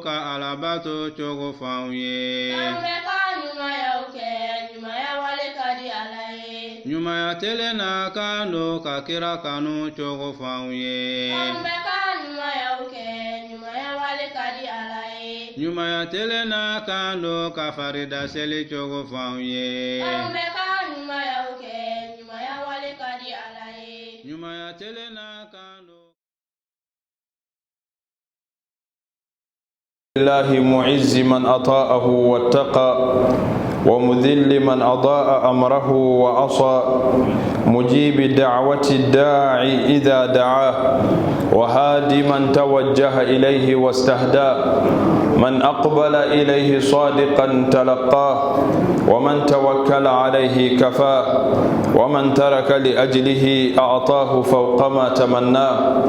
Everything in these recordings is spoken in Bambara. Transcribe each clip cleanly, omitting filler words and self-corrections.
ka alabato chogo fauye nyuma ya tele na kando ka kira kanu chogo fauye nyuma ya tele na kando ka farida seli chogo fauye nyuma ya tele na kando الله معز من أطاءه واتقى ومذل من أضاء أمره وعصى مجيب دعوة الداعي إذا دعاه وهادي من توجه إليه واستهدى من أقبل إليه صادقا تلقاه ومن توكل عليه كفاه ومن ترك لأجله أعطاه فوق ما تمناه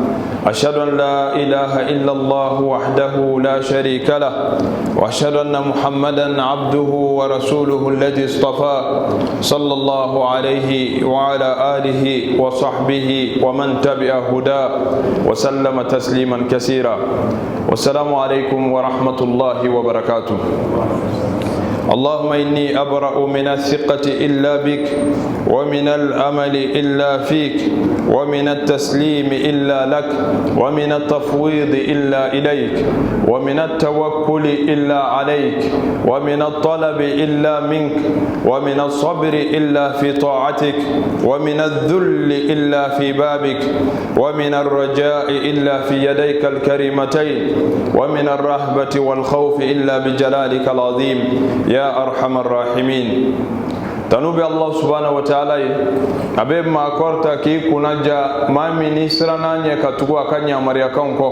أشهد أن لا إله إلا الله وحده لا شريك له وأشهد أن محمدا عبده ورسوله الذي اصطفاه صلى الله عليه وعلى آله وصحبه ومن تبع هداه وسلم تسليما كثيرا والسلام عليكم ورحمة الله وبركاته. اللهم إني أبرأ من الثقة إلا بك ومن الأمل إلا فيك ومن التسليم إلا لك ومن التفويض إلا إليك ومن التوكل إلا عليك ومن الطلب إلا منك ومن الصبر إلا في طاعتك ومن الذل إلا في بابك ومن الرجاء إلا في يديك الكريمتين ومن الرهبة والخوف إلا بجلالك العظيم يا أرحم الراحمين. تنوبي الله سبحانه وتعالى أبيب ما كورتا كي كنجا ما من إسرانا نيكتوكو أكانيا مريا كونكو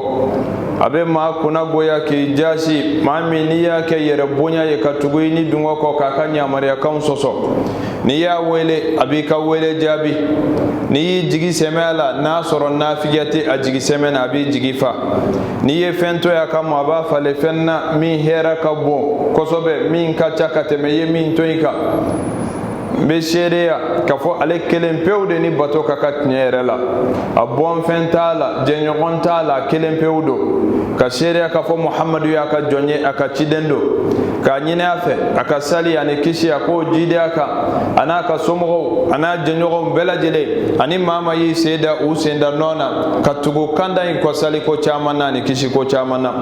أبيب ما كنا غويا كي جاسي ما من نيا كي يربونيا يكتوكو إني دونغوكو كاكانيا مريا كون سوسو نيا ويلي أبيكا ويلي جابي ni jigi semela na soro na figati a jigi semena abi jigi fa ni ye fento ya kama ba fale fenna mi hera kabo kosobe min ka chakate me ye min toika be sheria ka fo ale kelen pewde ni bato ka katnyere la abon fentala jenyon tala kelen pewdo ka sheria ka fo muhammadu ya ka jonye aka chidendo ka nyine afe aka sali ani kishi ako jide aka ana ka somo ana jenyon belajele ani mama yi seda usenda nona katugo kanda in ko sali ko chamana ni kishi ko chamana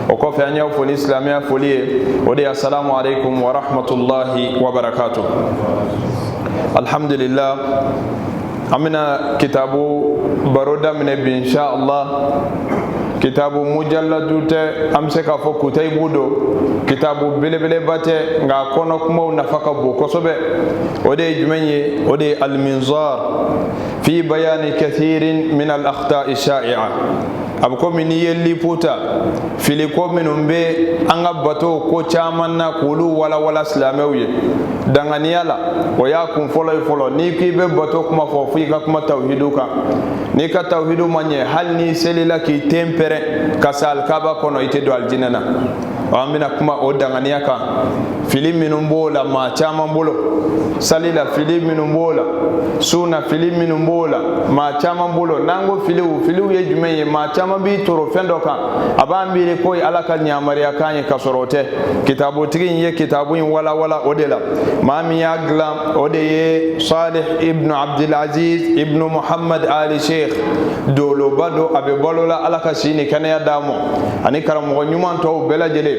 o ko fe anya fo islamia folie odi assalamu alaikum wa rahmatullahi wa barakatuh. Alhamdulillah amina kitabu baroda min insha Allah kitabu mujalladute amse ka fo kutay budo kitabu belebele bate nga kono kuma nafaka bo kosobe ode jumenye ode al-minzar fi bayani kathirin min al-akhta'i sha'i'a abko min yelli puta fili ko minum be anga bato ko chamanna kulu wala islamiye danganiyala o ya kun folo ni ki be bato kuma fo fi ka kuma tauhiduka ni ka tauhidu manye hal ni selila ki tempere kasal kaba kono ite do aljinana amina kuma o danganiya kan fili minum bola ma chaman bolo salila fili minum bola suna fili minum bola ma chaman bolo nango fili ye jumenye ma chaman bi toro fendo kan abambire koy alaka nyamariya kan kasorote kitabu tigin ye kitabu wala odela mami ya glam ode ye Salih ibn Abdul Aziz ibn Muhammad Ali Sheikh dolo bado abe bolola alaka sini kanaya damo ani karamo nyuman to bela jele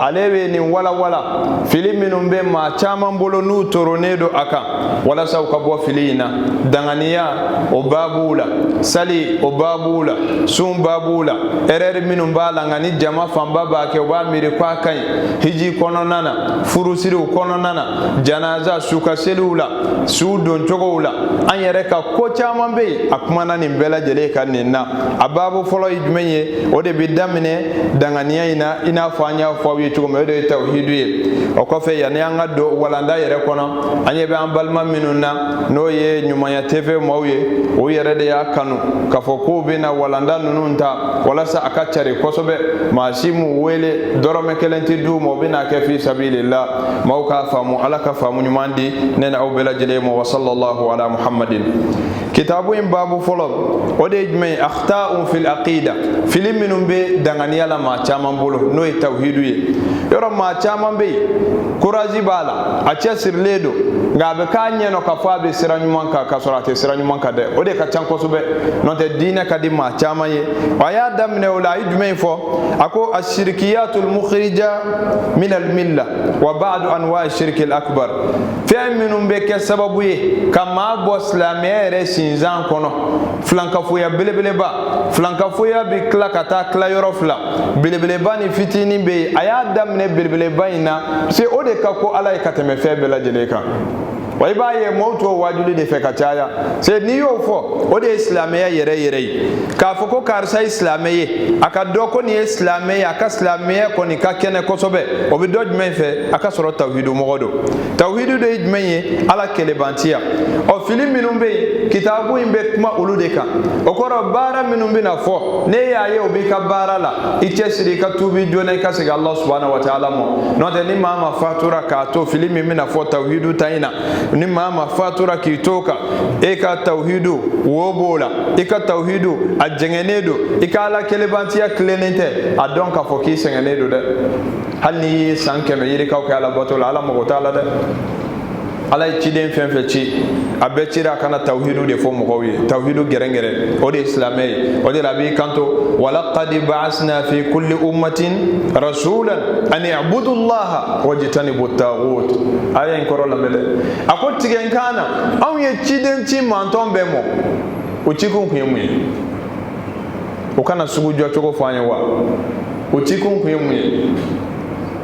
alewe ni wala fili minum be ma chaman bolo nu toronedo aka wala saw ka bo filina danganiya o babula sali o babula sum babula erer minum bala ngani jama famba ba ke wa miri kwa kan hiji kono nana furusiri kono nana janaza suka selula su don chogowula an yere ka ko chaman be akmana ni bela jele kan ninna ababu folo ijmenye o de bidamine danganiya ina fanya fawi tugo de tawhidu o ko fe ya nyanga do walanda yere kono anye be ambalma minuna no ye nyumanya tv mawye o yere de ya kanu ka foko bina walanda nununta wala sa akachari kosobe masimu wele dorome kelenti du mo bina ke fi sabilillah mauka famu alaka famu nyumandi nena o bela jele mo wa sallallahu ala muhammadin kitabu in babu folo o de jme akhta'un fil aqida filiminum be danganiya la ma chaman bolo no tawhidu ye yoro ma chama be courage bala a chesir ledo ngabe ka nyeno ka fa be siranu manka ka sorate siranu manka de o de ka chanko sube non te dina ka di ma chama ye wa ya damne wala ijme fo ako ashirkiyatul mukhrija min al milla wa ba'd anwa ash-shirk al akbar fa minum be ke sababu ye kama bo islamere sinzan kono flanka fuya belebele ba flanka fuya bi kla kata kla yoro fla belebele ba ni fitini be aya damne belebele ba ina se o de ka ko ala e kateme fe bela jele kan wa iba ye moto wajuli de fe kataya se ni yo fo o de islamiya yere ka fo ko karsa islamiye aka do ko ni islamiya aka islamiya ko ni ka kene ko sobe o bi doj men fe aka soro tawhidu mogodo tawhidu de ijmenye ala kele bantia o filim minum be kitabu imbe kuma ulude ka o koro bara minum be na fo ne ya ye o bi ka bara la itesiri ka tubi jona ka se Allah subhanahu wa ta'ala mo no de ni mama fatura ka to filim min na fo tawhidu taina ni mama fatura ki toka e ka tawhidu wobola e ka tawhidu ajengenedo e ka ala kelebantia klenente adon ka fo ki sengenedo de halni sanke me yiri ka ko ala botola ala mo taala de ala ci den fen fe ci abe cira kana tawhidu de fo mo kowi tawhidu gerengere o de islamay o de rabi kanto walaqad ba'asna fi kulli ummatin rasulan an ya'budu allaha wajtanibu at-taghut ayen korola mele akot tigen kana aw ye ci den ci manton be mo o ci kun kuyemu o kana sugu jo choko fanya wa o ci kun kuyemu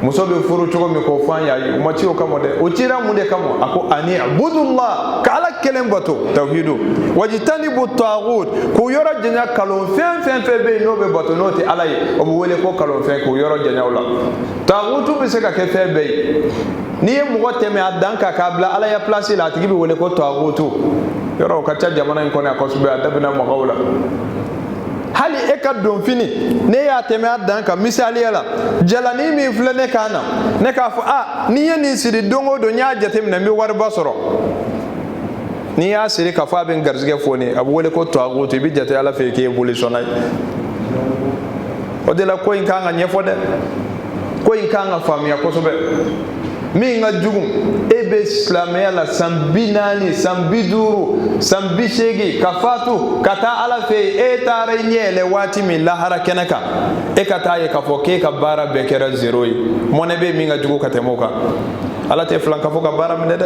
muso be furu cogo mi ko fanya yi umati o kamo de o tira mu de kamo ako ani abudullah ka ala kelen bato tawhidu wajtanibu taghut ko yoro jenya kalon fen be no be bato no ti ala yi o mo wele ko kalon fen ko yoro jenya wala taghutu be se ka ke fe be ni e mo teme adanka kabla ala ya place la tigi be wele ko taghutu yoro ka ta jamana ko na ko sube adabna mo gawla hali e ka don fini ne ya teme adanka misali yala jalani mi flene kana ne ka fa ni ye ni siri dongo do nya jatem na mi war basoro ni ya siri ka fa ben garzige foni abu wole ko to agoto bi jate ala fe ke boli sonay o de la ko in kanga nyefo de ko in kanga famia ko sobe mi nga jugum ebe islamia la sambinani sambiduru sambishegi kafatu kata ala fe etare nyele wati mi lahara kenaka e kata ye kafoke ka bara bekera zeroi monebe mi nga jugu katemoka ala te flanka foka bara minede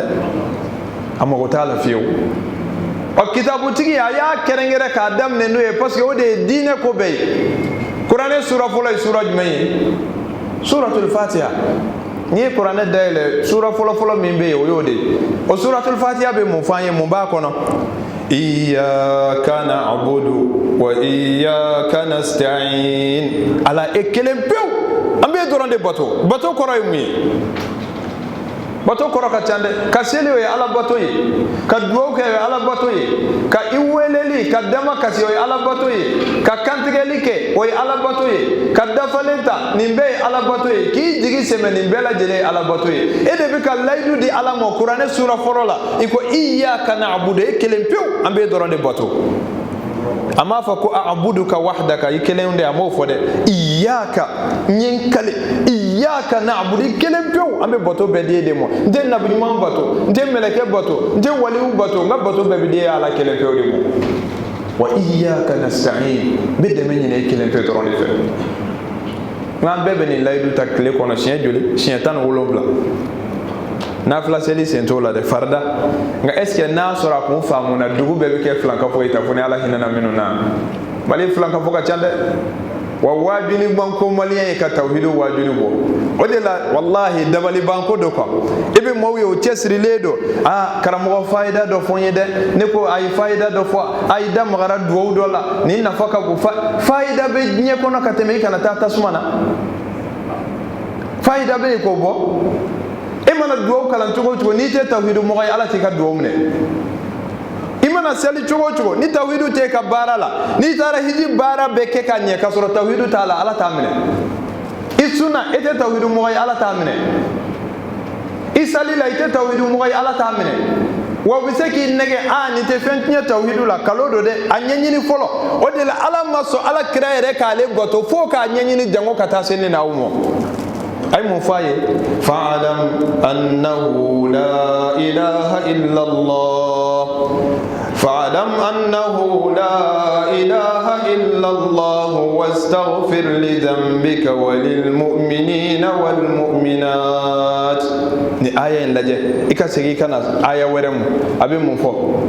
amako tala fiyo o kitabu tigi ya kerengere ka adam ne no e parce que o de dine ko bey Qur'an sura fola sura jumay suratul fatiha ni Qur'an dele sura folo min be o yode o suratul fatiha be mo fanye mo ba kono iyyaka na'budu wa iyyaka nasta'in ala ekelem pew ambe dorande bato koroy mi bato koro ka tande ka seli we ala bato yi ka duo ke ala bato yi ka iweleli ka dama ka si ala bato yi ka kantigeli ke o ala bato yi ka dafalenta nimbe ala bato yi ki jigi seme nimbe la jele ala bato yi e de be ka laydu di ala mo Qur'an sura forola iko iyyaka na'budu e kelempew ambe dorande bato ama fa ko a'buduka wahdaka ikelende amo fode iyyaka nyenkale iyyaka na'budu kelempew ambe bato be de mo nde nabi man bato nde meleke bato nde waliu bato nga bato be de ala kelempew de mo wa iyyaka nasta'in be de men ne kelempew to ronde fe nga bebe ni laydu takle kono chien joli chien tan wolobla na flaseli sentola de farda nga eske na sora ko famu na dugu bebe ke flanka fo ita foni ala hinana minuna bali flanka fo ka chande wa wajini banko maliyen ka tawhidu wajini bo odela wallahi dabali banko do ko ibe mowi o chesri ledo karamo faida do fonyede ne ko ay faida do fo ay dam gara do dola ni nafaka ko faida be nye kono kateme kana tata sumana faida be ko bo imana duwa kalan cogo ni te tawhidu mo ay ala te ka duwa mune imana sali cogo ni tawhidu te ka barala ni tara hiji bara beke ka nye ka soro tawhidu taala ala ta mune isuna ete tawhidu mo ay ala ta mune isali la ite tawhidu mo ay ala ta mune wa bi se ki nege ni te fen tinya tawhidu la kalodo de anyanyini folo o de la ala maso ala kira yere ka le goto fo ka anyanyini jango kata sene na umo ay mo faye fa'alam annahu la ilaha illa Allah fa'alam annahu la ilaha illa Allah wastaghfir li dhanbika walil mu'minina wal mu'minat ni aya en laje ikasegi kana aya werem abi mo fo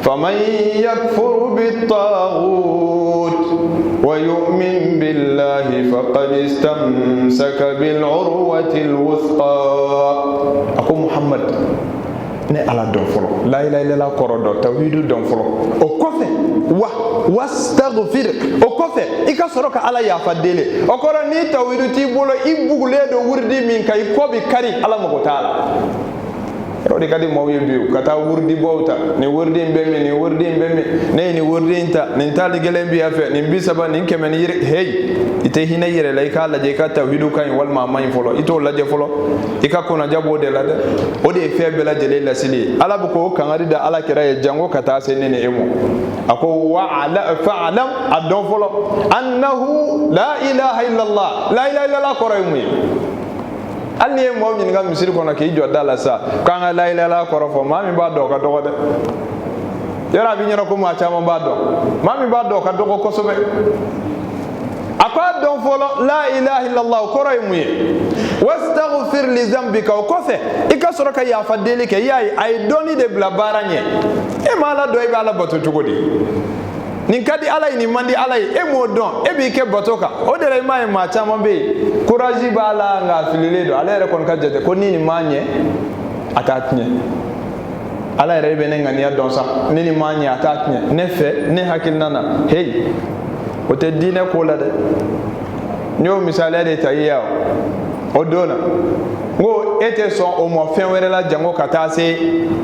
faman yakfur bit taghut wa yu'min billahi faqad istamsaka bil urwati al wuthqa ako Muhammad ne ala don folo la ilaha illallah korodo tawhidu don folo o kofe wastaghfir o kofe ika soroka ala ya fadele o koro ni tawhidu ti bolo ibugule do wurdi min kay ko bi kari ala mo taala rodi kadi mo yebi kata wurdi bowta ni wurdi mbemi ni wurdi mbemi ni wurdi inta ni tali gelembi afa ni bisaba ni kemen yire hey ite hina yire lay kala je ka tawhidu kan wal ma may folo ito la je folo ika kona jabo de la de o de febe la jele la sili ala bu ko kan ari da ala kira e jango kata senene emo ako wa ala fa'lam adon folo annahu la ilaha illa Allah la ilaha illa Allah koraymu alni e mo min ngam misiri kono ke jodda la sa kan la ilaha illa korofo mami ba do ka do de yara bi nyoro ko ma chama ba do mami ba do ka do ko sobe akwa don folo la ilaha illa Allah koraymu wastaghfir li dhanbika kofe ikasoro ka ya fadeli ke yayi ay doni de blabaranye e mala do e bala boto tugodi nin kadi alay ni mandi alay e mo don e bi ke botoka o de may ma chama be courage bala nga filile do alere kon kadjete ko ni manye atatnye alay rebe ne ngani don sa ni manye atatnye ne fe ne hakil nana hey o te dine ko la de nyo misale de tayiya o dona ngo ete son o mo fen were la jango kata se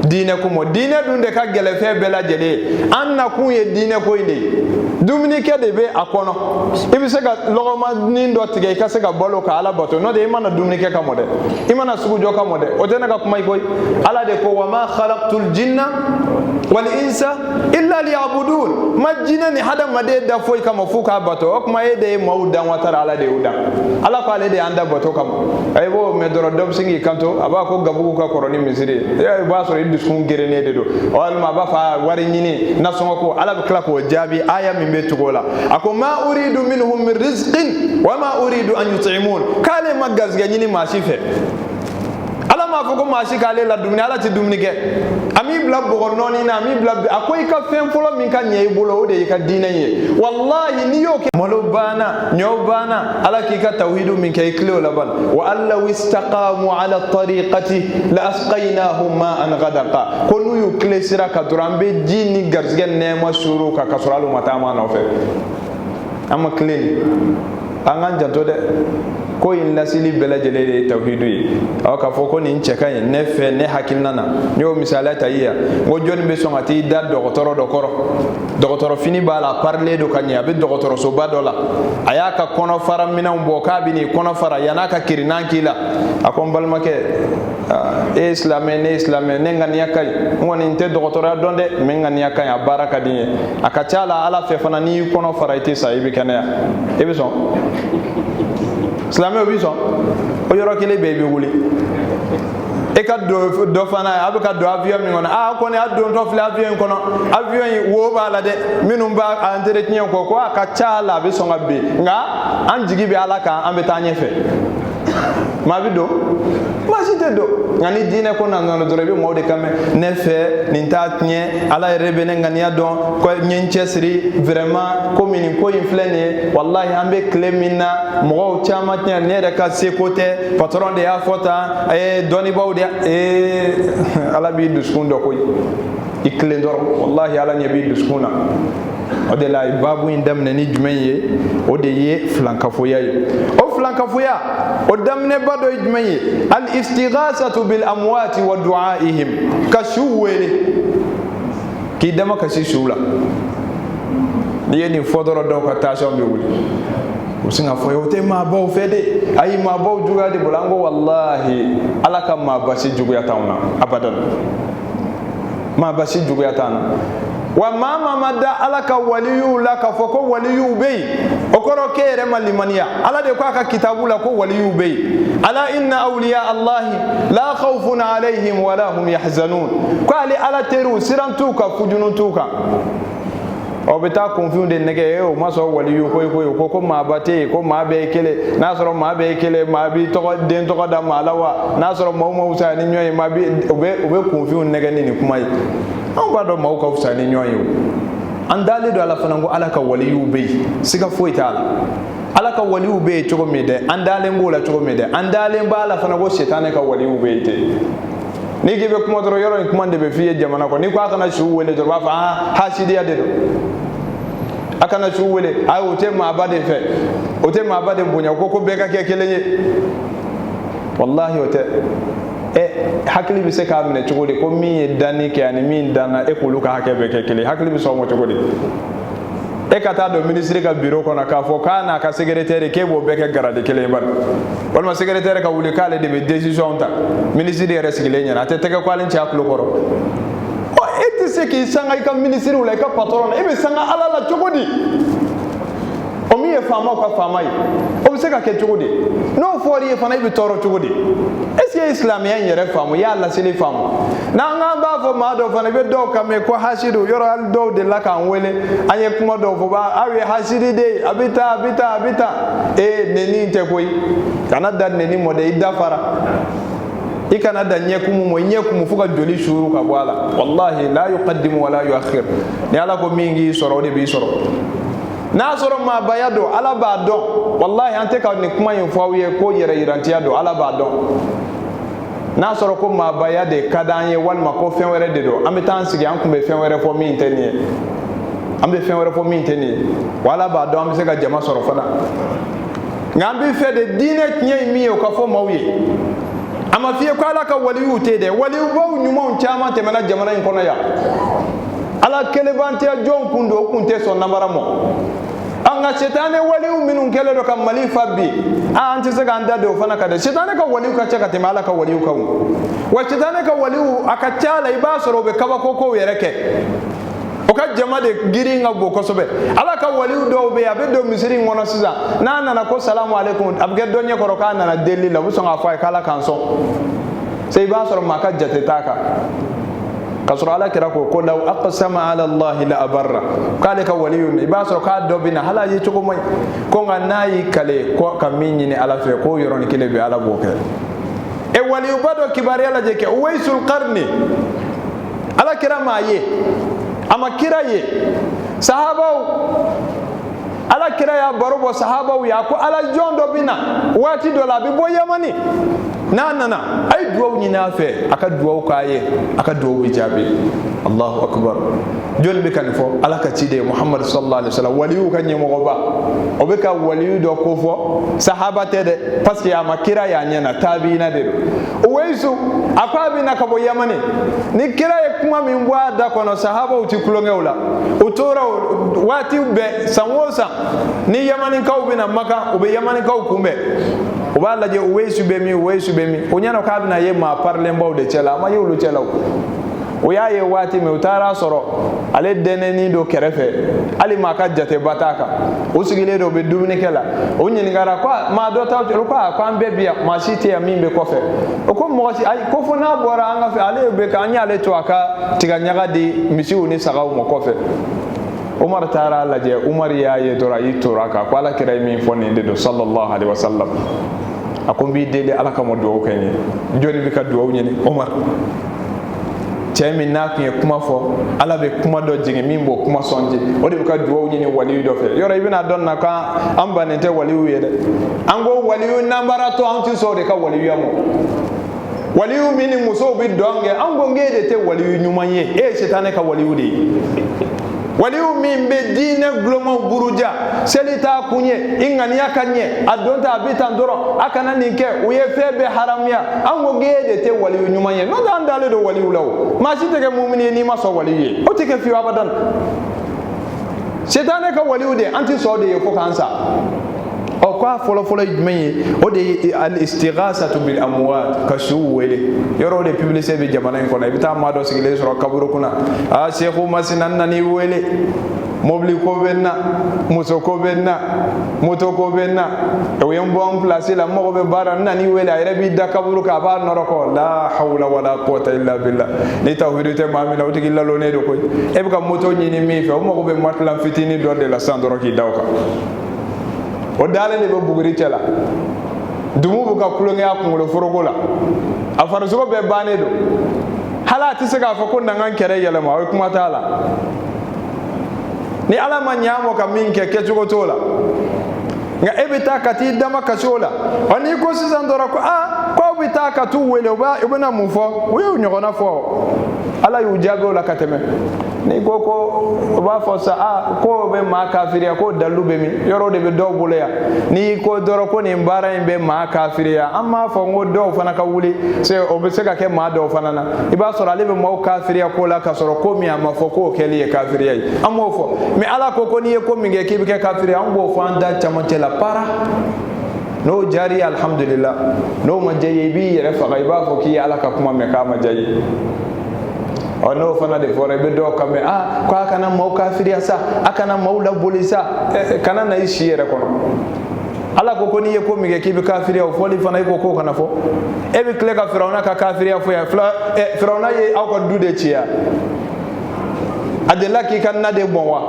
dine ko mo dine dun de ka gele fe bela jele anna ku ye dine ko inde dumini ke de be akono ibi se ga logo ma ni ndo tige ka se ga bolo ka ala boto no de imana dumini ke ka mode imana sugu jo ka mode o tena ka kuma koy ala de ko wa ma khalaqtul jinna wal insa illa liya'budun majina ni hada made da foy kama fuka bato o kuma e de maudan watara ala de udan ala ko ale de anda boto kam ay bo me doro dom singi kanto aba ko gabugo ka koroni misiri e ba so indi sun gerene de do wal ma ba fa wari nyini na songo ko ala be kla ko jabi aya mi metu gola ako ma uridu minhum min rizqin wa ma uridu an yut'imun kale magaz ga nyini ma sife ala ma foko ma shi kale la dumni ala ti dumni ke ami bla bogo noni na ami bla akoy ka fen folo min kan nyey bulo o de ka dinaye wallahi ni yo ke molobana nyobana ala ki ka tawhidu min kay kilo laban wa alla istaqamu ala tariqati la asqaynahum ma'an ghadaqa konu yu klesira ka durambe jini garzgen nema shuru ka kasralu matama no fe amma clean angan janto de ko in lasili bela jele tawhidu yi aw ka foko ni ncheka yin ne fe ne hakilnana nyo misala tayiya ngo joni be son ati da dokotoro dokotoro fini bala parler do kanya be dokotoro so badola aya ka kono fara mina mbo ka bini kono fara yana ka kirinankila akon balmake islame ne ngani yakay ngoni inte dokotoro donde men ngani yakay baraka dinye akachala ala fe fana ni kono fara ite sa ibi kana ibi son Islamé obiso o yoro kile bebe wuli e ka do fana abuka do avion mi ngona ko ne addo to fle avion kono avion yi wo bala de minum ba entretien ko aka chala be so ngabe nga anjigi be alaka ambe tanye fe mabido masite do ngani dine ko nan no dorobe mo de kame ne fe ninta tnie ala rebe ne ngani adon ko nyenchesri vraiment ko min ko inflene wallahi ambe klemina mo chama tnie ne de ka se côté patron de afota e doni bawde e ala bi duskundo ko iklendor wallahi ala nyabi duskuna o de la babu indam ne ni jumenye o de ye flankafoya o flankafoya o damne bado jumenye al istighasatu bil amwati wa du'aihim kashuwele ki dama kasi shula ni ni fodoro do ka tasho be wuli usinga foyo te ma baw fede ay ma baw juga de bulango wallahi ala kam ma basi juga ya tauna abadan ma basi juguya tana wa mama madda alaka waliyu la ka foko waliyu bey okoro kere malimaniya ala de ko aka kitabu la ko waliyu bey ala inna awliya allah la khawfun alayhim wa la hum yahzanun ko ali ala teru sirantuka fujununtuka o beta confunde nege o maso waliyu ko ma bate ko ma be kele nasoro ma be kele ma bi to den to da malawa nasoro mo usani nyoy ma bi obe confunde nege ni kuma yi an ba do maw ka usani nyoy an dalido ala fanango ala ka waliyu be siga foita ala ka waliyu be chogo mede an dalen gola chogo mede an dalen ba ala fanango shetane ka waliyu be te ni gibe kuma doro yoro kuma de be fiye jamana ko ni ko aka na shu wele do ba fa hasidi ade do aka na shu wele ay o te ma ba de fe o te ma ba de bunya ko be ka ke kelenye wallahi o te hakili bi se ka mine chugode ko mi dani ke ani min dana e ko luka hakebe ke kele hakili bi so mo chugode e kata do ministre ka bureau ko na ka fo kana ka secrétaire ke bo be ke garade kele ban wal ma secrétaire ka wuli kale de be décision ta ministre de resigile nyana te tege ko alin ci aklu koro o eti se ki sanga ka ministre wala ka patron e be sanga ala la chugodi o mi e fama ko fama yi o be se ka ke chugodi no fori e fana be toro chugodi esi islamia nyere famu ya Allah sili famu na nga ba fo ma do fana be do ka me ko hasidu yoro al do de la kan wele anye kuma do fo ba awe hasidi de abita neni te koy kana dad neni mo de idafara ikana da nyekumu mo nyekumu fuka joli shuru ka bwala wallahi la yuqaddimu wala yuakhir ni ala ko mingi soro de bi soro na soro ma bayado ala ba do wallahi ante ka ni kuma yin fawiye ko yere yirantiya do ala ba do na soro ko ma bayade kadanye wal ma ko fen were de do amita sigi an kumbe fen were fo mi inteni ambe fen were fo mi inteni wala ba do amse ka jama soro fada ngambi fe de dine tnye mi o ka fo mawye ama fiye ko ala ka waliyu tede waliyu bo nyuma chama te mena jamana in kono ya ala kelebante jon kundo kunte so namara mo anga shetane waliyu minun kele do kam mali fabbi anti se ganda do fana kada shetane ka waliyu ka chaka te mala ka waliyu ka wa shetane ka waliyu akachala ibasoro be kaba koko yereke o ka jama de giri nga bo ko sobe ala ka waliyu do be abe do misiri ngono siza na ko salamu alaikum abge donye ko roka na deli la buso nga fa kala kanso sey basoro maka jate taka kasura ala kira ko law aqsama ala allah la abarra kale ka waliyu ibasoro ka do bina hala yi chugo moy ko nga nayi kale ko kaminyi ni ala fe ko yoroni kile be ala boke e waliyu bado kibari ala jeke uwaisul qarni ala kira maye ama kira ye sahabau ala kira ya barobo sahabau ya ko ala jondo bina wati do la bi bo yamani nana ay duwaw ni nafe aka duwaw kaye aka duwaw bijabi Allahu akbar jolbe kan fo ala ka tide Muhammad sallallahu alaihi wasallam waliyu kan nyemo goba obeka waliyu do ko fo sahaba tede parce que ama kira ya nyana tabiina de uwaisu akwabi na kabo yamani ni kira e kuma min bwa da kono sahaba uti kulongewla utora wati be sanwosa ni yamani ka ubina maka ube yamani ka kumbe ubala je uwaisu be mi onyana ka bina ye ma parle mbaw de chela ma yulu chela uyaye wati me utara soro ale deneni do kerefe ali maka jate bataka usigile do be dumine kala onyini ngara kwa ma do taw kwa mbebia ma site ya mimbe kofe ko mo si ay ko fona bora anga fe ale be ka anya ale to aka tiga nyaga di misi uni sagaw mo kofe Umar tara laje Umar yaye dora yitoraka kwa la kira mi fonni de sallallahu alaihi wasallam akombi dede ala ka mo do kany joni bi ka do nyini Umar chemi nak ye kuma fo ala be kuma do jingi mimbo kuma sonje o de ka duwo nyini wali do fe yoro ibina don na ka amba ne te wali yede ango wali nambara to anti so de ka wali yamo wali mini muso bi donge ango ngede te wali nyumanye e shetane ka wali yudi waliu mimbe dine glomo buruja selita kunye ingani yakanye adonta abitandoro akana ninke uyefebe haramia ango gede te waliu nyumanye no dandale do waliu lawo mashiteke mu'mini ni maso waliu otike fi abadan setane ka waliu de anti so de yefo kansa o kwa folo jumɛn o de al istighasatu bil amwat ka su wele yoro de publicité be jamana in kɔnɔ i bɛ taa maa dɔ sigilen sɔrɔ kaburu kunna seku masinan nani wele mobili ko bɛ na muso ko bɛ na moto ko bɛ na o ye n bɔ n place la mɔgɔ bɛ baara n nani wele a yɛrɛ b'i da kaburu kan a b'a nɔrɔ kɔ la hawla wala quwwata illa billah ni tawhidu tɛ maa min na o tigi lalonnen do koyi e bɛ ka moto ɲini min fɛ o mago bɛ matelas fitinin dɔ de la san dɔrɔn k'i da o kan o dalen de bɛ buguri cɛ la dumu bɛ ka kulonkɛ a kunkolo foroko la a farisogo bɛɛ bannen do hali a tɛ se k'a fɔ ko na n ka n kɛrɛ yɛlɛma o ye kuma t'a la ni ala ma ɲaamɔ ka min kɛ kɛcogo t'o la nka e bɛ taa ka t'i dama kasi o la ɔ n'i ko sisan dɔrɔn ko k'aw bɛ taa ka t'u wele u bɛna mun fɔ u y'u ɲɔgɔnna fɔ ala y'u jaabi o la ka tɛmɛ n'i ko ko u b'a fɔ sa ko bɛ maa kafiriya ko dalilu bɛ min yɔrɔ de bɛ dɔw bolo yan n'i ko dɔrɔn ko nin baara in bɛ maa kafiriya an b'a fɔ n ko dɔw fana ka wuli o bɛ se ka kɛ maa dɔw fana na i b'a sɔrɔ ale bɛ maaw kafiriya ko la ka sɔrɔ ko min a ma fɔ k'o kɛli ye kafiriya ye an b'o fɔ mɛ ala ko n'i ye ko min kɛ k'i bɛ kɛ kafiriya an b'o fɔ an da camancɛ la para n'o jari alhamdulillah n'o ma diya ye i b'i yɛrɛ faga i b'a fɔ k'i ye ala ka kuma mɛn k'a ma diya ye ɔ n'o fana de fɔra i bɛ dɔw kan mɛn ko a kana maaw kafiriya sa a kana maaw laboli sa kana na i si yɛrɛ kɔnɔ ala ko n'i ye ko min kɛ k'i bɛ kafiriya o fɔli fana i ko k'o kana fɔ e bɛ tila ka firawuna ka kafiriya fɔ yan firawuna ye aw ka du de ci yan a delila k'i ka na de bɔn wa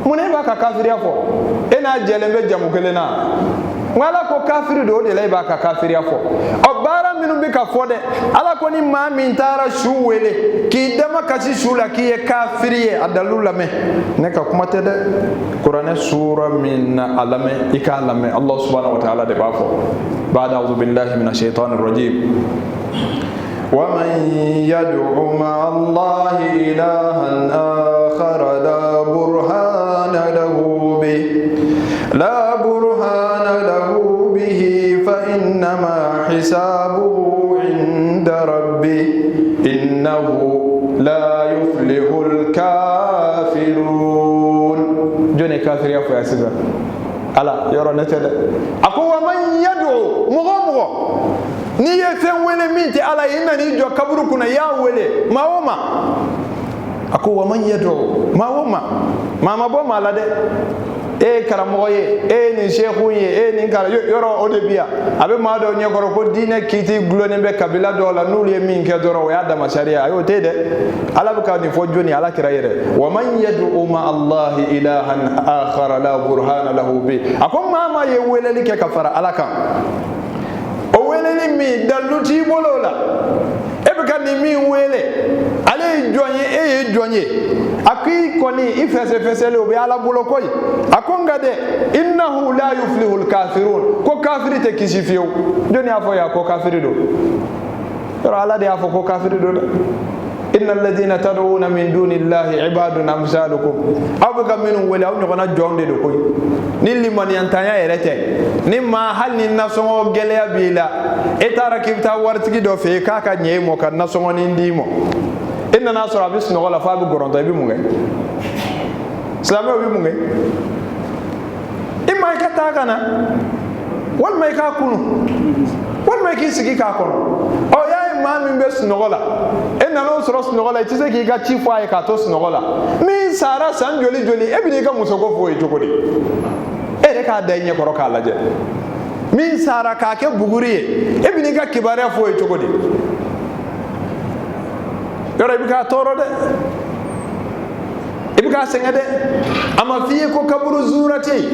mun e b'a ka kafiriya fɔ e n'a jɛlen bɛ jamu kelen na nka ala ko kafiri do o de la e b'a ka kafiriya fɔ ɔ baara minnu bɛ ka fɔ dɛ ala ko ni maa min taara su wele k'i dama kasi su la k'i ye kafiri ye a dalilu lamɛn ne ka kuma tɛ dɛ kuranɛ suura min na a lamɛn i k'a lamɛn ala subhanahu wa ta'ala de b'a fɔ ba'da a'udhu billahi minash shaitanir rajim ومن يدع مع الله إلها آخر لا برهان له به فإنما حسابه عند ربه إنه لا يفلح الكافرون جوني كافر يا فاسد ألا يرى نتلا أقوى من يدعو مغمغ ni ye fɛn wele min tɛ ala ye i nan'i jɔ kaburu kunna i y'a wele maa o maa a ko wa man yad'u maa o maa maa ma bɔ maa la dɛ e ye karamɔgɔ ye e ye nin seku ye e ye nin kara yɔrɔ o de bi yan a bɛ maa dɔw ɲɛkɔrɔ ko diinɛ kiiti gulonnen bɛ kabila dɔw la n'olu ye min kɛ dɔrɔn o y'a dama sariya a y'o tɛ dɛ ala bɛ ka nin fɔ jɔnni ala kira yɛrɛ wa man yad'u ma allahi ilahan akhara la burhana lahu bi a ko maa ma ye weleli kɛ ka fara ala kan o weleli min dalilu t'i bolo la e bɛ ka nin min wele ale ye jɔn ye e ye jɔn ye a ko i kɔni i fɛsɛfɛsɛlen o bɛ ala bolo koyi a ko nka dɛ innahu la yuflihul kafirun ko kafiri tɛ kisi fiyewu jɔnni y'a fɔ yan ko kafiri don yɔrɔ ala de y'a fɔ ko kafiri don dɛ innal ladina tad'una min dunillahi ibadun amsalukum aw bɛ ka minnu wele aw ɲɔgɔnna jɔnw de don koyi ni limaniyantanya yɛrɛ tɛ ni maa hali ni nasɔngɔ gɛlɛya b'i la e taara k'i bɛ taa waritigi dɔ fɛ yen k'a ka ɲɛ i mɔ ka nasɔngɔnin d'i ma e nana sɔrɔ a bɛ sunɔgɔ la f'a bɛ gɔrɔntɔ i bɛ mun kɛ silamɛw bɛ mun kɛ i ma i ka taa ka na walima i k'a kunu walima i k'i sigi k'a kɔnɔ ɔ y'a ye maa min bɛ sunɔgɔ la e nan'o sɔrɔ sunɔgɔ la i tɛ se k'i ka ci fɔ a ye k'a to sunɔgɔ la min sara san joli joli e bɛ n'i ka musoko fɔ o ye cogo di e yɛrɛ k'a da i ɲɛkɔrɔ k'a lajɛ min sara k'a kɛ buguri ye e bɛ n'i ka kibaruya fɔ o ye cogo di yɔrɔ i bɛ k'a tɔɔrɔ dɛ i bɛ k'a sɛgɛn dɛ a ma f'i ye ko kaburu zuura tɛ yen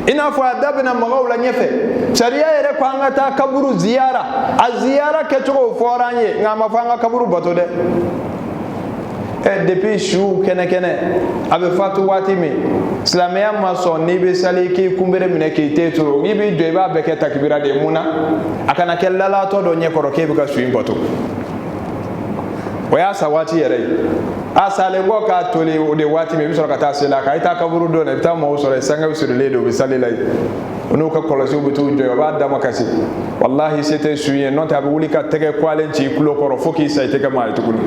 i n'a fɔ a da bɛna magaw la ɲɛfɛ sariya yɛrɛ ko an ka taa kaburu ziyara a ziyara kɛcogo fɔra an ye nka a ma fɔ an ka kaburu bato dɛ depuis su kɛnɛ a bɛ fatu waati min silamɛya ma sɔn n'i bɛ sali k'i kunbere minɛ k'i te turu n'i b'i jɔ i b'a bɛɛ kɛ takibira de ye mun na a kana kɛ lalatɔ dɔ ɲɛkɔrɔ k'e bɛ ka su in bato o y'a sa waati yɛrɛ ye a salen kɔ k'a toli o de waati min i bɛ sɔrɔ ka taa seli a kan i taa kaburu dɔ la i bɛ taa maaw sɔrɔ sanga bɛ sirilen don u bɛ sali la yen o n'u ka kɔlɔsiw bɛ t'u jɔ o b'a dama kasi walahi se tɛ su ye n'o tɛ a bɛ wuli ka tɛgɛ kwalen ci i tulo kɔrɔ fo k'i sa i tɛgɛ ma ye tuguni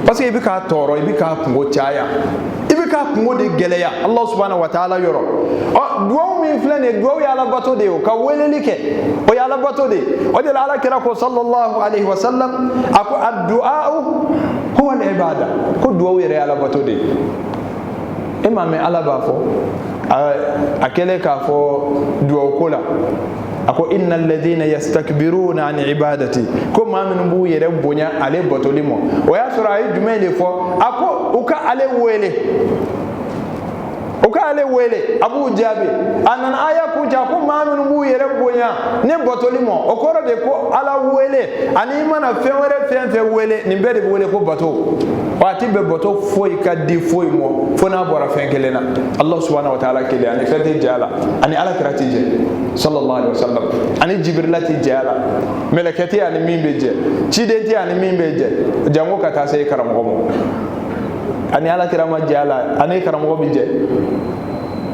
parce que i bɛ k'a tɔɔrɔ i bɛ k'a kungo caya i bɛ ka kungo de geleya Allah subhanahu wa ta'ala yoro duwa min flane duwa ya ala bato de ka weleli ke o ya ala bato de o de ala kira ko sallallahu alaihi wasallam ako addu'a huwa al-ibada ko duwa ya ala bato de imam ala ba fo akele ka fo duwa ko la ako innal ladhina yastakbiruna an ibadati ko ma min bu yere bonya ale botolimo o ya sura ay jumele fo ako uka ale wele abu jabi anan aya ku ja ko ma min bu yere bonya ne botolimo o koro de ko ala wele ani mana fe wele ni bede wele ko bato wati be boto foy kaddi foy mo fona bora fenkelena Allah subhanahu wa ta'ala kele ani fete jala ani ala kratije sallallahu alaihi wasallam ani jibrilati jala melekati ani mimbeje chidenti ani mimbeje jango kata sai karamogo mo ani ala kirama jala ani karamogo bije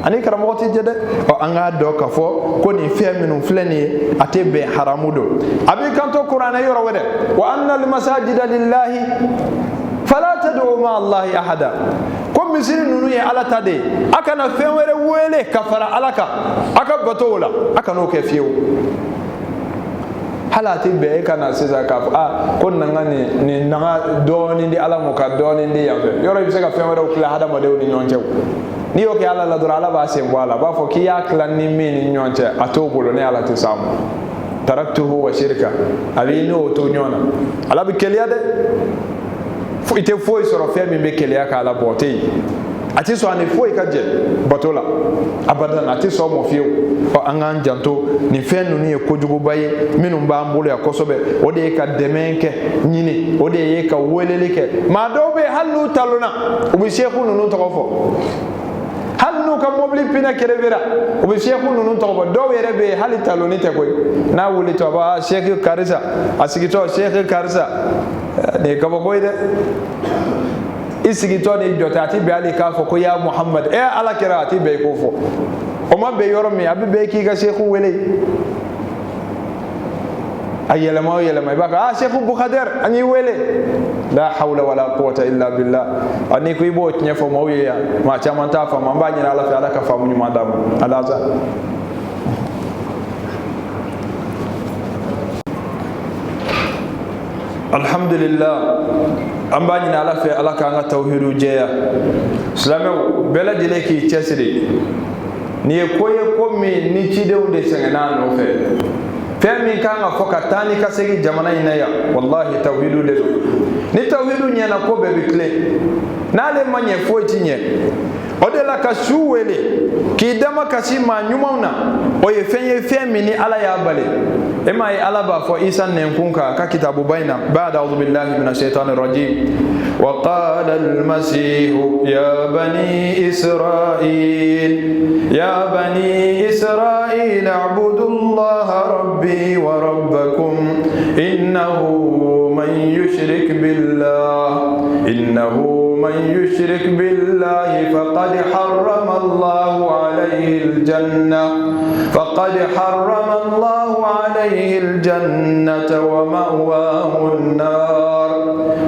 ani karamogo ti jede o anga do ka fo ko ni feminu fleni atebe haramudo abi kanto qur'ana yoro wede wa annal masajida lillahi fala tad'u ma allahi ahada ko misiri nunu ye ala tade aka na fen were wele kafara alaka aka batola aka no ke fiu halati be kana siza ka ko nanga ni nanga doni ndi ala mo ka doni ndi yafe yoro bi se ka fen were kula hada mo de ni nyonche ni yo ke ala la dura ala ba se wala ba fo ki ya klan ni mi ni nyonche atobolo ne ala tisamu taraktuhu wa shirka alino to nyona ala bi keliade ite foi soro fe mi be keleya ka la bote ati so ani foi ka je batola abadan ati so mo fiu o angan janto ni fennu ni kojugo baye minum ba mbulu ya kosobe o de ka demenke nyini o de ye ka weleleke ma do be halu taluna ubi sheikhu nunu to fo hannu ka mobli pina kerevera ubi sheikhu nunu to do were be hali taluni te koy na wuli to ba sheikh karisa asigito sheikh karisa ne kaba koy de isigito ne jota ati be ali ka fo ko ya muhammad ala kira ati be ko fo o ma be yoro mi abi be ki ga sheikhu wele ayelama baka sheikhu bukhader ani wele la hawla wala quwwata illa billah ani ko ibo nyefo mawiya ma chama tafa mamba nyina ala fi ala ka famu nyuma damu alaza alhamdulillah amba nyina ala fi ala ka nga tawhidu jeya islamu bela dile ki chesiri ni koye ko mi ni chidewde sengana no fe femi kanga foka tani ka segi jamana inaya wallahi tawhidu de ni tawhidu nyana ko be bikle nale manye foti nye odela ka shuwele ki dama kasi ma nyumauna o ye femi ni ala ya bale ema ay ala ba fo isan ne kunka ka kitabu baina ba'da a'udhu billahi minash shaitanir rajim wa qala al-masih ya bani israil a'budu allaha rabbi wa rabbakum innahu man yushrik billahi faqad harrama allahu alayhi الجنة ومأواه النار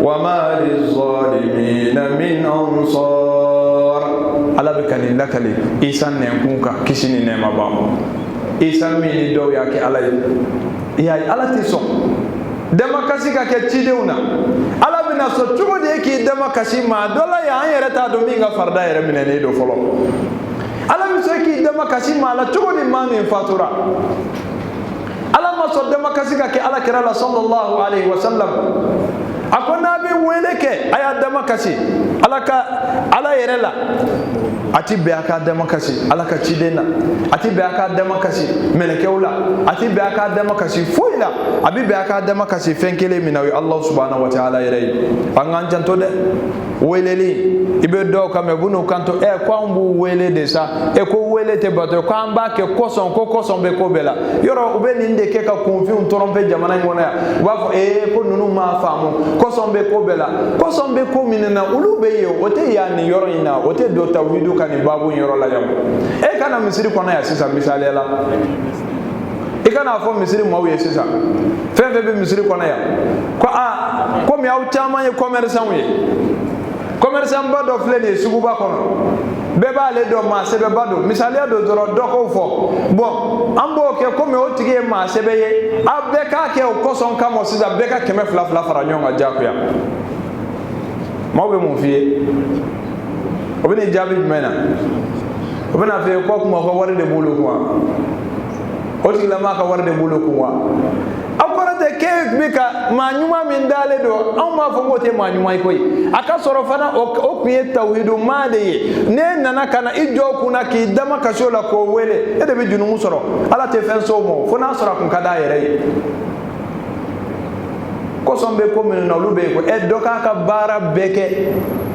وما للظالمين من أنصار على بكالي لكالي إيسان نمكونك كسيني نما بام إيسان ميني دو ياكي على على تيسون demakasi ka ke chidewna ala bina so tugo de ki demakasi ma dola ya yere ta do minga farda yere minene do folo ala mi so ki demakasi ma la tugo de ma min fatura ala ma so demakasi ka ke ala kira la sallallahu alaihi wasallam akona be weleke aya demakasi ala yere la ati be aka demakasi ala ka chidena ati be aka demakasi melekewla ati be aka demakasi foila abi be aka demakasi fenkele minawi Allah subhanahu wa ta'ala yere pangan janto de weleli ibe do ka me bunu kanto kwambu wele de sa ko wele te bato kwamba ke koson be ko bela yoro ube ninde ke ka confiance trompe jamana ngona ya wafo ko nunu ma famu koson be ko bela koson be ko minena ulube yo ote yani yoro ina ote do tawhidu kani babu yoro la yam kana misiri kona ya sisa misali la kana fo misiri mawe sisa fefe be misiri kona ya ko mi aw chama ye commerçant we commerçant ba do flé ni suguba kono be ba le do ma sebe ba do misaliya do doro do ko fo bon ambo ke comme o tigi ma sebe ye abbe ka ke o koson kamo sisa be ka keme fla fara nyonga jakuya mawbe mon fiye obene jabi mena obena fe ko kuma ko warde bulu ko o tigi la ma ka warde bulu ko akorate ke bika manyuma min dale do on ma fo ngote manyuma koy aka soro fana o kuye tawhidu made ne nana kana ijo kuna ki dama kashola ko wele ede be junu musoro ala te fen so mo fo na soro kun kada yere ko sombe ko min no lube ko e doka ka bara beke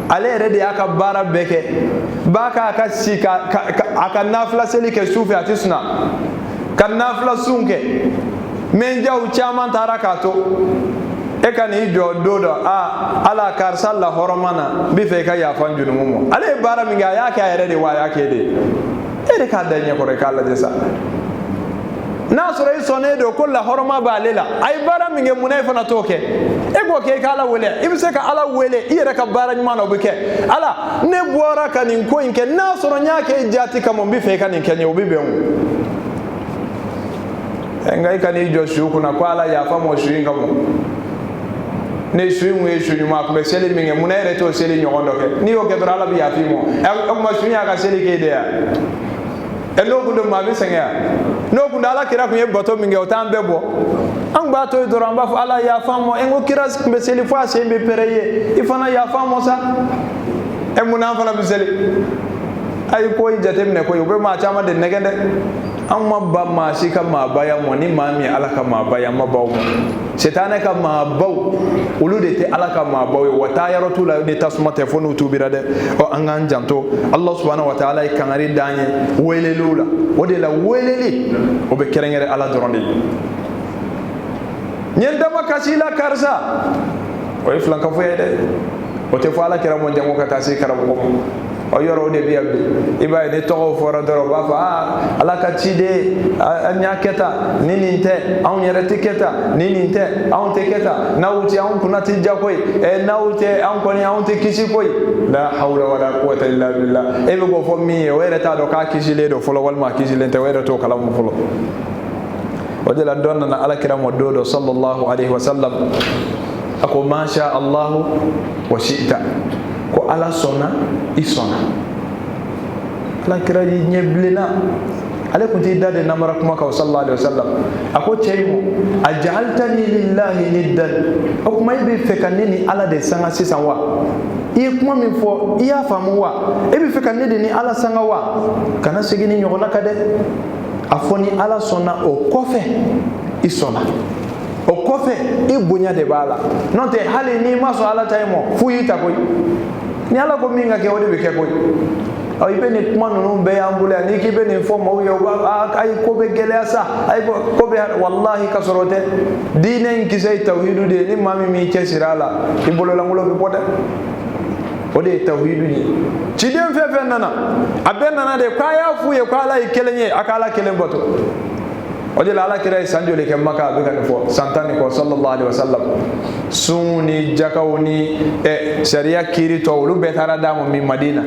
ale rede aka bara beke baka aka sika aka nafla seli ke sufi atisna kan nafla sunke men jaw chaman tarakato e kan ijo dodo ala karsa la horomana bi fe ka ya fanjunu mo ale bara mi ga ya ka yere de wa ya ke de e de ka danye ko re kala de sa nasoro isone do ko la horoma ba lela ay bara mi nge munay fana toke e go ke kala wele ibse ka ala wele ire ka bara nyuma no bike ala ne bora kan ko inke nasoro nyake jati kamo bi fe kan inke nyobi be ngai kani jo shuku na kwala ya famo shuinga mo ne shuingu e shunyu ma ko sele minge munere to sele nyondo ke ni o ke drala bi ya fimo e ma shunya ka sele ke dia e no kundo ma bi senga no kundo ala kira ku ye boto minge o tambe bo an ba to do ramba fu ala ya famo en o kira be sele fu ase be pereye ifana ya famo sa e munan fana bi sele ay ko jatem ne ko yo be ma chama de negende amma ba ma shi ka ma baya mo ni mami alaka ma baya ma bawo setane ka ma bawo ulude te alaka ma bawo wata yaratu la de tasuma telefonu tubira de o angan janto Allah subhanahu wa ta'ala kanari danye welelula o de la weleli o be kerengere ala dorondi nyenda makasila karsa o iflan ka foyede o te fala kera mo jango ka tasi karabo o yoro de biya iba ne to fora doro ba fa ala ka chide anya keta nininte on yere tiketa nininte on teketa nawti on kunati jakoy e nawte on koni on te kisi koy la hawla wala quwwata illa billah e be go fo mi o yere ta do ka kisi le do folo wal ma kisi le te were to kala mo folo o de la donna na ala kiram do sallallahu alaihi wasallam ako ma sha Allah wa shi'ta ko ala sona isona ala kira nyeblena ale kunti dade namara kuma ka sallallahu alaihi wasallam ako cheymo ajaltani lillahi niddan o kuma ibe fekanini ala de sanga sisan wa i kuma min fo iya famu wa ibe fekanini ni ala sanga wa kana sigini nyogona kade afoni ala sona o kofe isona o kofe i bunya de bala nonte hali ni maso ala taymo fuyita koy ni ala ko minga ke wodi be ke koy ay be ni kuma nunu be ambule ni ki be ni fo mo yo ay ko be gelasa ay ko be wallahi kasorote dinen ki say tawhidu de ni mami mi ke sirala ibolo la ngulo be pote ode tawhidu ni ci dem fefe nana aben nana de kwa ya fu ye kwa la kelenye akala kelen boto ode la ala kira sanjole ke maka be kan fo santani ko sallallahu alaihi wasallam sunni jakawni e sharia kiri to lu be tara damo mi madina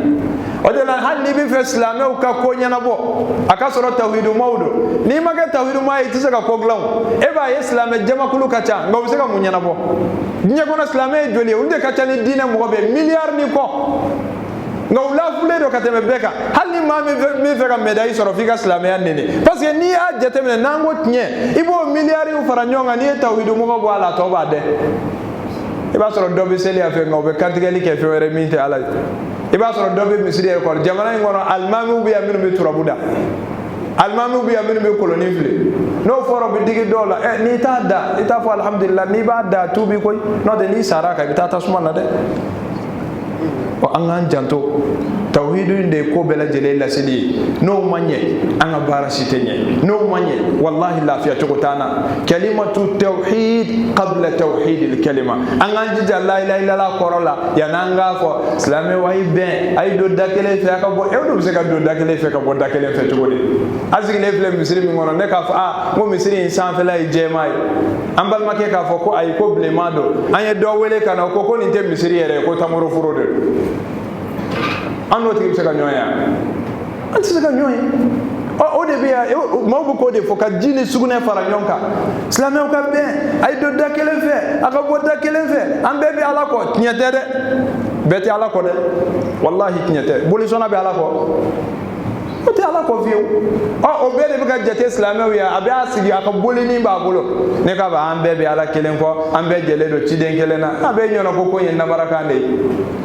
ode la hal ni bi fe islamé ka ko nyana bo aka soro tawhidu mawdo ni maga tawhidu mai tisaka ko glaw e ba islamé jama kulu kacha ngaw saka mu nyana bo nyako na islamé joli unde kacha ni dina mo be milliard ni ko ngaw la fule do kateme beka hal ni mami mi feka medai soro fika islamé nene parce que ni a jetemene nango tnye ibo milliard yu faranyonga ni tawhidu mo ko ala to ba de e ba soro dobe seli afe ngaw be kantigeli ke fewere minte ala iba soro dobe misiri e ko jamana ngono almami ubi aminu be turabuda almami ubi aminu be koloni fle no foro be digi dola ni ta da ita fo alhamdulillah ni ba da tubi koy no de ni saraka bi ta tasuma na de o angan janto tawhidu de ko bela jele la sidi no manye anga bara sitenye no manye wallahi la fiya chokotana kalimatu tawhid qabla tawhid al kalima anga jija la ilaha illa la korola yananga fo islame way ben ay do dakele fe ka bo e do se ka do dakele fe ka bo dakele fe chokodi azigi le fle misri mi ngono ne ka fa mo misri insan fe la jemay ambal make ka fo ko ay ko blemado anye do wele kana ko ni te misri yere ko tamoro furode ando tigi se ka nyoya anti se ka nyoya o de biya mawbu ko de fo ka jini sugune fara nyonka islamé ka ben ay do dakele fe aka bo dakele fe ambe bi ala ko tinyete de beti ala ko de wallahi tinyete boli sona bi ala ko o te ala ko fiu o be de ka jete islamé ya abi asigi aka boli ni ba bolo ne ka ba ambe bi ala kelen ko ambe jele do ciden kelena abe nyono ko ko yen nabarakande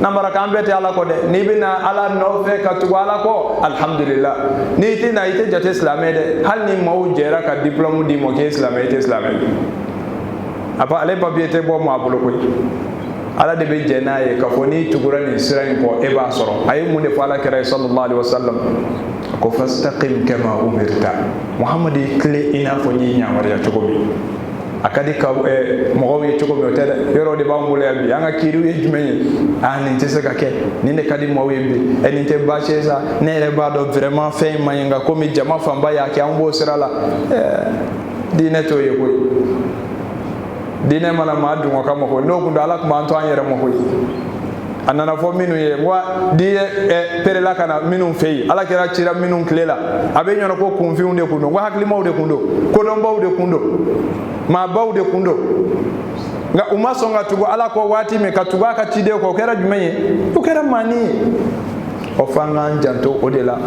nabaraka ambe te ala ko de ni bina ala no fe ka tu ala ko alhamdulillah ni te na ite jete islamé de hal ni maw jera ka diplôme di mo ke islamé te islamé apa ale papier te bo mo abolo ko ala de be jenaye ka foni tugura ni siran ko e ba soro ay mu de fala kira sallallahu alaihi wasallam ko fastaqim kama umirta muhammadi kle ina foni nyaawar ya tugobi akadi ka mo wi tugobi hotel yoro de ba mbule bi anga kiri wi jumenye ani tese ka ke ni ne kadi mo wi bi eni te ba cheza ne re ba do vraiment fait manyanga ko mi jama famba ya ke ambo sirala dine to ye ko dine mana ma dungo kama ko no kundo ala kuma anto anyere mo hoyi anana fo minu ye wa di perela kana minu fei ala kera chira minu klela abe nyono ko kunfi unde kundo wa hakli mawde kundo ko don bawde kundo ma bawde kundo nga umasonga tugo ala ko wati me katuga ka tide ko kera jumenye ko kera mani o fanga janto odela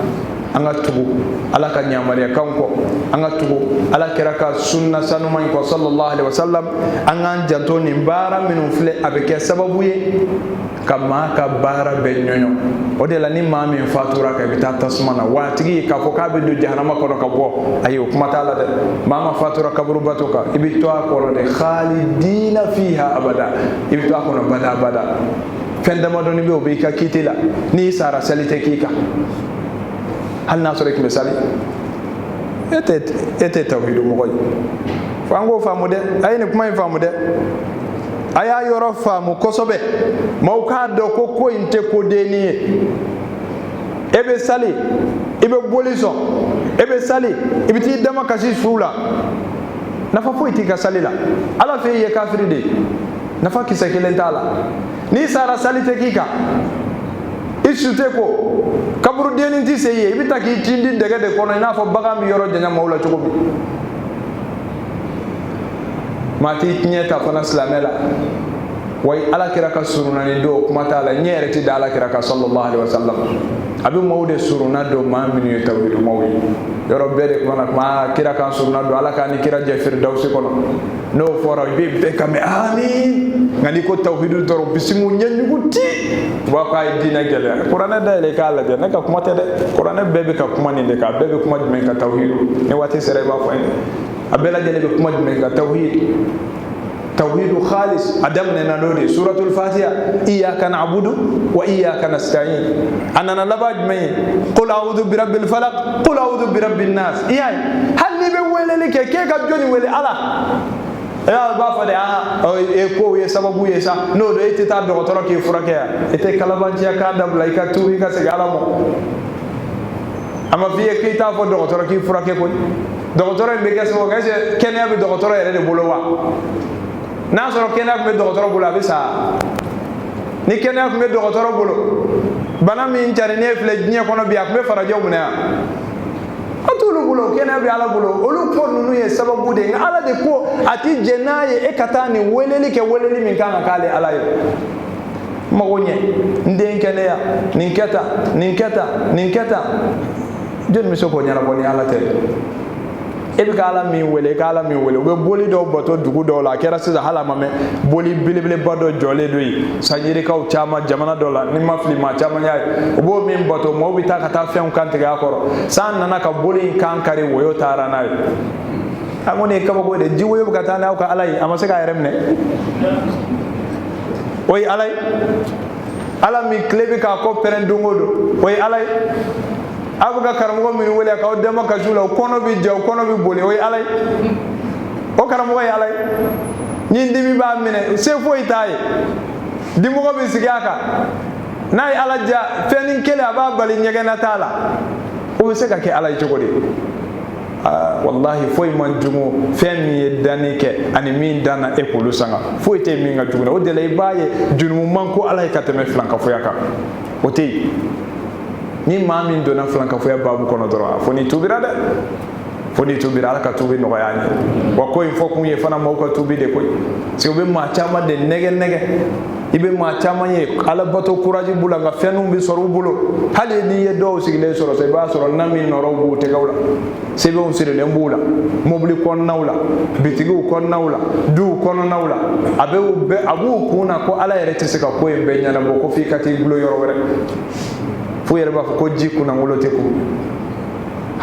anga tugu ala ka nyamariya kanko anga tugu ala kera ka sunna sanu man ko sallallahu alaihi wasallam anga janto ni bara minu fle abeke sababu ye kama ka bara be nyonyo odela ni mami fatura ka bita tasmana watigi ka ko ka be do jahannama ko ka bo ayo kuma taala de mama fatura kaburu batoka ibito ko de khalidina fiha abada ibito ko no bada bada fendama do ni be obi ka kitila ni sara salite kika hal nasore ki misali ete tawhidu mo koy fango famu de ayne kuma famu de aya yoro famu kosobe mawka do ko inte ko deni ebe sali ebe boliso ebe sali ebe ti dama kasi fula nafa fo itika salila ala fe ye kafiri de nafa kisakelen tala ni sara salite kika isute ko kaburu deni ti seye ibita ki tindi dege de kono ina fo baga mi yoro janya mawla chokobi mati nyeta fana islamela way ala kira ka suruna ni do kuma taala nyere ti dala kira ka sallallahu alaihi wasallam abi mawde suruna do ma min tawhid mawi yoro bede kono ma kira ka suruna do ala ka ni kira je firdausi kono no fora be kame amin ngani ko tawhid do bisimu nyanyu ti wa ka dina gele qur'ana da ile ka ala de naka kuma tede qur'ana bebe ka kuma ni de ka bebe kuma de ka tawhid ne wati sere ba fa abela gele be kuma de ka tawhid توحيد خالص أدمنا نوري سورة الفاتحة إياك نعبد وإياك نستعين أننا لباج مين قل أعوذ برب الفلق قل أعوذ برب الناس إياي هل نبي ولا لك كيف أجوني ولا الله ya ba fa de ko ye sababu ye sa no do ite ta do toro ki furake ya ite kalabanci ka da laika tuwi ka se gala mo ama fiye ki ta fo do toro ki furake ko do toro be ga so ga je kenya bi do toro yere de bolo wa na soro kenya be do toro bolo abisa ni kenya be do toro bolo bana mi njare ne fle nye kono bi akbe farajo mu na atulu bulo kena bi ala bulo olu ko nunu ye sababu de ala de ko ati jenaye e katani weleli ke weleli min kan kale ala yo magonye nden kene ya ninketa jen mi soko nyala boni ala te e bi kala mi wele be boli do boto dugu do la kera siza hala mame boli bilibile bado jole do yi sanjiri kaw chama jamana do la ni mafli ma chama yaay bo min boto mo bi ta kata fen kante ga koro san nana ka boli kan kare woyo tara na amone ka bo de jiwo ka ta na ka alai amase ka yeremne oy alai ala mi klebi ka ko perendungo do o ala abuga karamo mi wele ka o dema ka jula o kono bi jaw kono bi bole o ala o karamo ya ala ñindi mi ba mine se fo itaye dimo ko bi sigaka nay ala ja fenin kele aba bali nyegena tala o se ka ke ala jogode wallahi foy man jumo femi dani ke ani min dana e polu sanga foy te min ga juguna o de lay baye junumu manko ala ka teme flanka foyaka o te ni mamin dona flanka foya babu kono doro foni tubira de foni tubira ala ka tubi no yaani wa koy fo kun ye fana mo ko tubi de koy si o be ma chama de nege ibe ma chama ye ala bato courage bula nga fenum bi soru bulo hali ni ye do sigile soro se ba soro nami no robu te gawla sebe on sire le mbula mobli kon nawla bitigu kon nawla du kon nawla abe abu kuna ko ala yere te sika ko be nyana bo ko fi kati bulo yoro wore fu yere ba ko jiku na ngolo te ko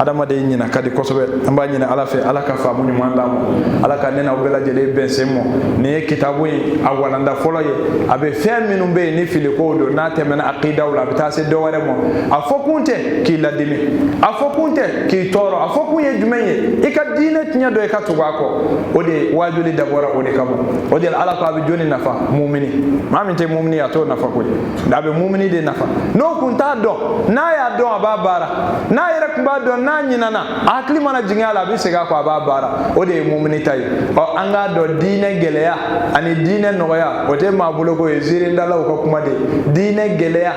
hadama de nyina kadi kosobe amba nyina ala fe ala ka faamu ni mandamo ala ka nena obela jele bensemo ne kitabu awalanda folo ye abe fe minum be ni fili ko do na temena aqida wala bitase do ware mo afokunte ki ladimi afokunte ki toro afokunye jumenye ika dine tinya do e katuba ko ode wajuli dabora ode kabo ode ala ka be joni nafa mu'mini maminte mu'mini ato nafa ko dabe mu'mini de nafa no kunta do na ya do ababara na yere kumba do na nyinana akli mana jingala bi sega ko ababara o de mu'mini tay o anga do dine geleya ani dine noya o te mabulo ko ezire ndala ko kuma de dine geleya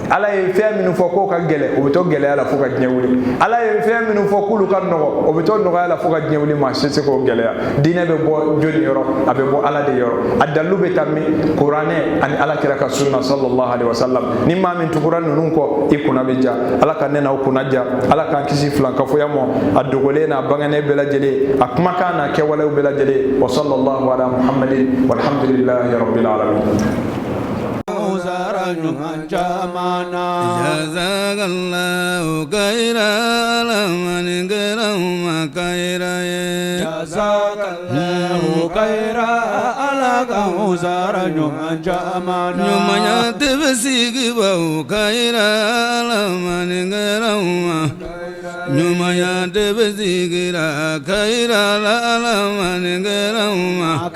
ala e feminu fo ko ka gele o to geleya la fo ka nyewuli ala e feminu fo kulu kan no o to no la fo ka nyewuli ma sese ko geleya dine be bo joni yoro abe bo ala de yoro adallu be tammi qur'ane ani ala kira ka sunna sallallahu alaihi wasallam ni ma min tukuran nun ko ikuna be ja ala ka nena ukuna ja ala ka kisi flanka fo yamo adogole na bangane bela jele akuma kana ke wala bela jele wa sallallahu ala muhammadin walhamdulillahi rabbil alamin jazakallahu khairan man garama khaira jazakallahu khairan ala kausara jamana nyumanya tebsigi bau khairan man garama nyumanya tebsigi khairan man garama